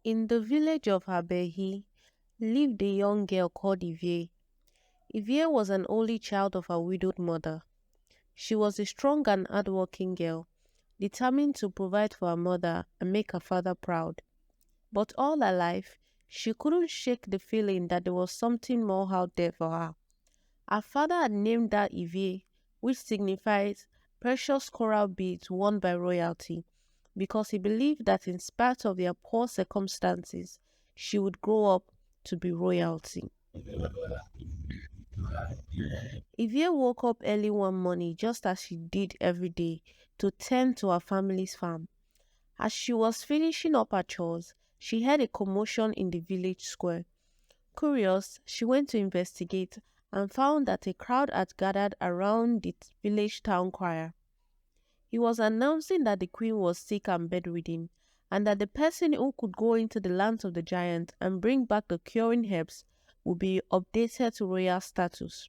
In the village of Abehi lived a young girl called Ivie. Ivie was an only child of a widowed mother. She was a strong and hardworking girl, determined to provide for her mother and make her father proud. But all her life, she couldn't shake the feeling that there was something more out there for her. Her father had named her Evie, which signifies precious coral beads worn by royalty, because he believed that in spite of their poor circumstances, she would grow up to be royalty. Evie woke up early one morning just as she did every day to tend to her family's farm. As she was finishing up her chores, she heard a commotion in the village square. Curious, she went to investigate and found that a crowd had gathered around the village town crier. He was announcing that the queen was sick and bedridden, and that the person who could go into the lands of the giants and bring back the curing herbs would be updated to royal status.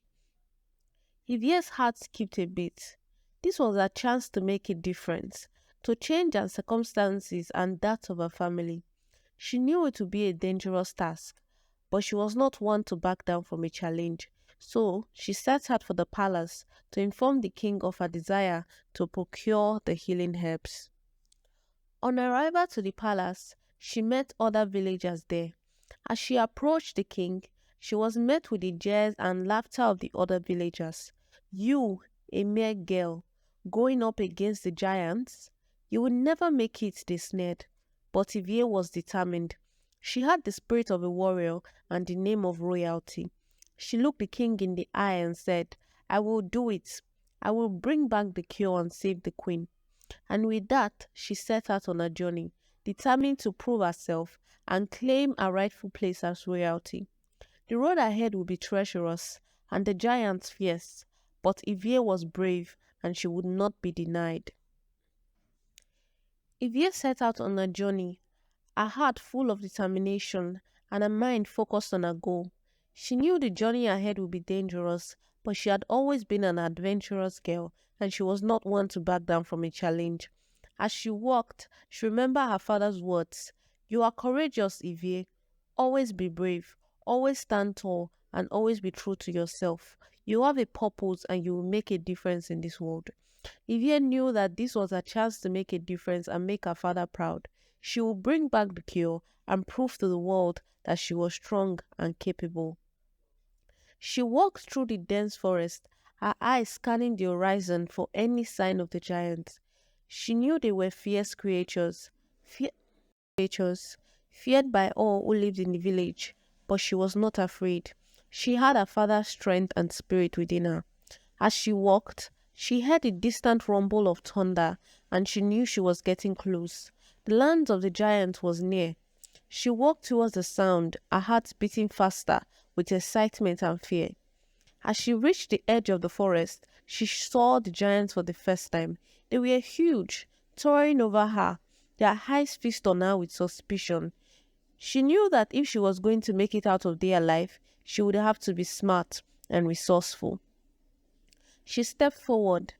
Evie's heart skipped a beat. This was her chance to make a difference, to change her circumstances and that of her family. She knew it would be a dangerous task, but she was not one to back down from a challenge. So she set out for the palace to inform the king of her desire to procure the healing herbs. On arrival to the palace, she met other villagers there. As she approached the king, she was met with the jeers and laughter of the other villagers. You, a mere girl, going up against the giants? You would never make it, they sneered. But Evie was determined. She had the spirit of a warrior and the name of royalty. She looked the king in the eye and said, I will do it. I will bring back the cure and save the queen. And with that, she set out on a journey, determined to prove herself and claim a rightful place as royalty. The road ahead would be treacherous and the giants fierce, but Evie was brave and she would not be denied. Evie set out on a journey, her heart full of determination and her mind focused on her goal. She knew the journey ahead would be dangerous, but she had always been an adventurous girl and she was not one to back down from a challenge. As she walked, she remembered her father's words. You are courageous, Evie. Always be brave, always stand tall, and always be true to yourself. You have a purpose and you will make a difference in this world. Evie knew that this was her chance to make a difference and make her father proud. She would bring back the cure and prove to the world that she was strong and capable. She walked through the dense forest, her eyes scanning the horizon for any sign of the giants. She knew they were fierce creatures, feared by all who lived in the village, but she was not afraid. She had her father's strength and spirit within her. As she walked, she heard a distant rumble of thunder, and she knew she was getting close. The land of the giants was near. She walked towards the sound, her heart beating faster with excitement and fear. As she reached the edge of the forest, she saw the giants for the first time. They were huge, towering over her, their eyes fixed on her with suspicion. She knew that if she was going to make it out of there alive, she would have to be smart and resourceful. She stepped forward,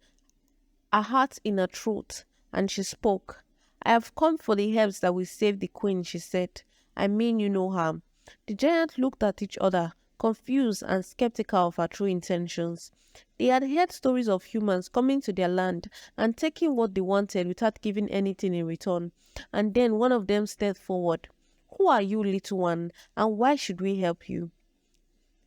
her heart in her throat, and she spoke. I have come for the herbs that will save the queen, she said. I mean you no harm. The giants looked at each other, confused and skeptical of her true intentions. They had heard stories of humans coming to their land and taking what they wanted without giving anything in return. And then one of them stepped forward. Who are you, little one, and why should we help you?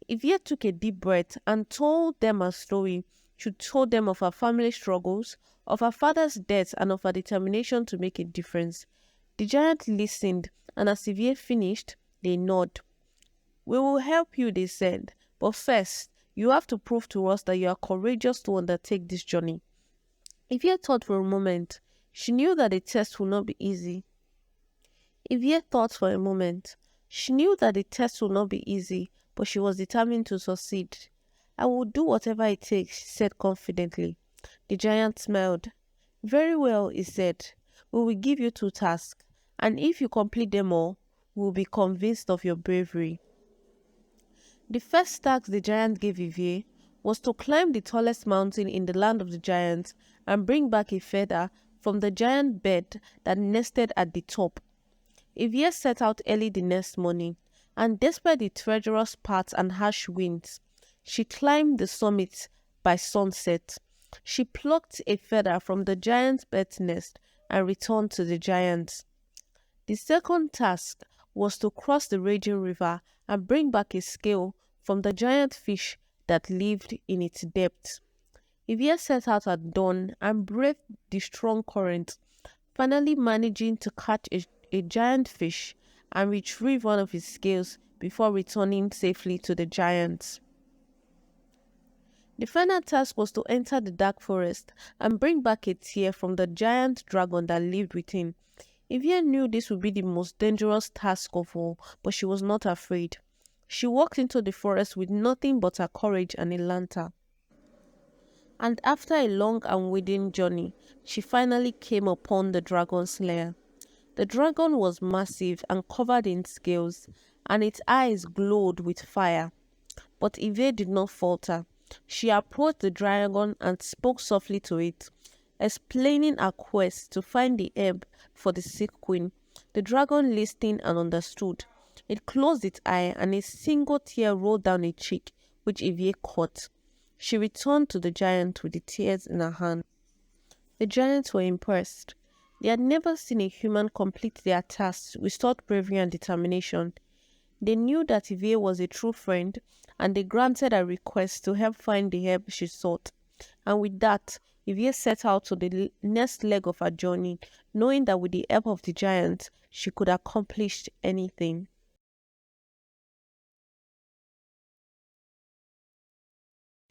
Evie took a deep breath and told them her story. She told them of her family struggles, of her father's death, and of her determination to make a difference. The giant listened, and as Evie finished, they nodded. We will help you, they said, but first, you have to prove to us that you are courageous to undertake this journey. Evie thought for a moment. She knew that the test would not be easy. Evie thought for a moment. She knew that the test would not be easy, but she was determined to succeed. I will do whatever it takes, she said confidently. The giant smiled. Very well, he said. We will give you 2 tasks, and if you complete them all, we will be convinced of your bravery. The first task the giant gave Evie was to climb the tallest mountain in the land of the giants and bring back a feather from the giant bird that nested at the top. Evie set out early the next morning, and despite the treacherous paths and harsh winds, she climbed the summit by sunset. She plucked a feather from the giant's bird's nest and returned to the giant. The second task was to cross the raging river and bring back a scale from the giant fish that lived in its depths. Evie set out at dawn and braved the strong current, finally managing to catch a giant fish and retrieve one of his scales before returning safely to the giants. The final task was to enter the dark forest and bring back a tear from the giant dragon that lived within. Evie knew this would be the most dangerous task of all, but she was not afraid. She walked into the forest with nothing but her courage and a lantern. And after a long and winding journey, she finally came upon the dragon's lair. The dragon was massive and covered in scales, and its eyes glowed with fire. But Ivie did not falter. She approached the dragon and spoke softly to it, explaining her quest to find the herb for the sick queen. The dragon listened and understood. It closed its eye, and a single tear rolled down its cheek, which Ivie caught. She returned to the giant with the tears in her hand. The giants were impressed. They had never seen a human complete their tasks with such bravery and determination. They knew that Ivie was a true friend, and they granted her request to help find the herb she sought. And with that, Ivie set out to the next leg of her journey, knowing that with the help of the giant, she could accomplish anything.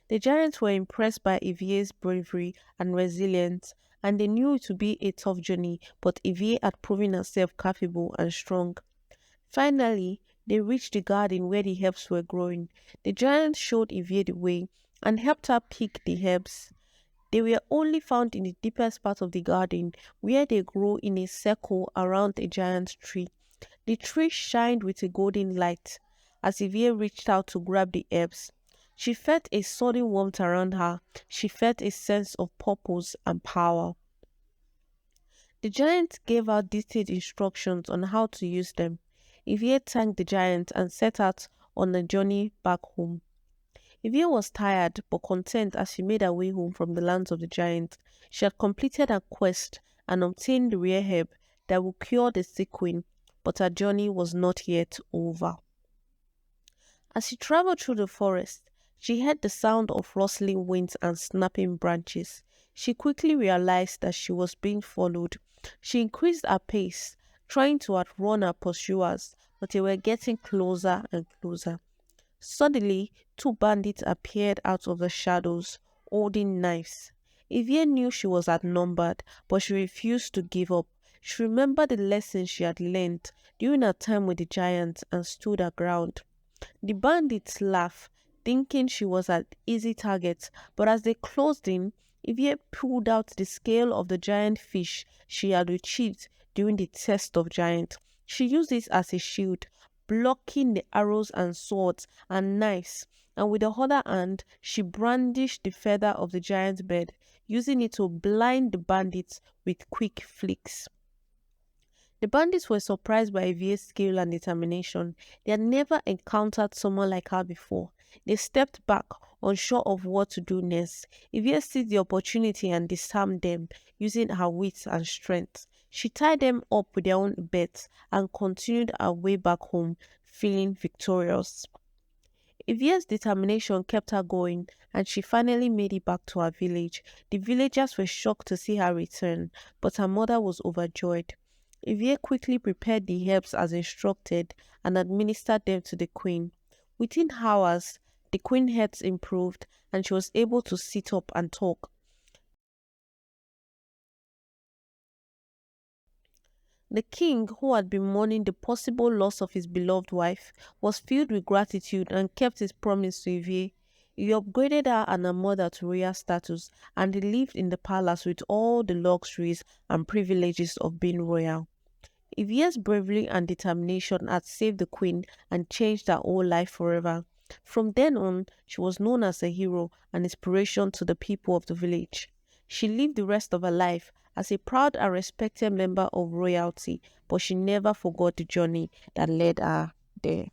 The giants were impressed by Evie's bravery and resilience, and they knew it would be a tough journey, but Evie had proven herself capable and strong. Finally, they reached the garden where the herbs were growing. The giant showed Evie the way and helped her pick the herbs. They were only found in the deepest part of the garden, where they grow in a circle around a giant tree. The tree shined with a golden light. As Evie reached out to grab the herbs, she felt a sudden warmth around her. She felt a sense of purpose and power. The giant gave her detailed instructions on how to use them. Evie thanked the giant and set out on a journey back home. Evie was tired but content as she made her way home from the lands of the giant. She had completed her quest and obtained the rare herb that would cure the sick queen, but her journey was not yet over. As she traveled through the forest, she heard the sound of rustling winds and snapping branches. She quickly realized that she was being followed. She increased her pace, trying to outrun her pursuers, but they were getting closer and closer. Suddenly, two bandits appeared out of the shadows, holding knives. Evie knew she was outnumbered, but she refused to give up. She remembered the lessons she had learned during her time with the giants and stood her ground. The bandits laughed, thinking she was an easy target, but as they closed in, Evie pulled out the scale of the giant fish she had retrieved during the test of giant. She used it as a shield, blocking the arrows and swords and knives, and with the other hand, she brandished the feather of the giant bird, using it to blind the bandits with quick flicks. The bandits were surprised by Evie's skill and determination. They had never encountered someone like her before. They stepped back, unsure of what to do next. Evie seized the opportunity and disarmed them, using her wit and strength. She tied them up with their own beds and continued her way back home, feeling victorious. Evie's determination kept her going, and she finally made it back to her village. The villagers were shocked to see her return, but her mother was overjoyed. Evie quickly prepared the herbs as instructed and administered them to the queen. Within hours, the queen's health improved and she was able to sit up and talk. The king, who had been mourning the possible loss of his beloved wife, was filled with gratitude and kept his promise to Evie. He upgraded her and her mother to royal status, and they lived in the palace with all the luxuries and privileges of being royal. Evie's bravery and determination had saved the queen and changed her whole life forever. From then on, she was known as a hero and inspiration to the people of the village. She lived the rest of her life as a proud and respected member of royalty, but she never forgot the journey that led her there.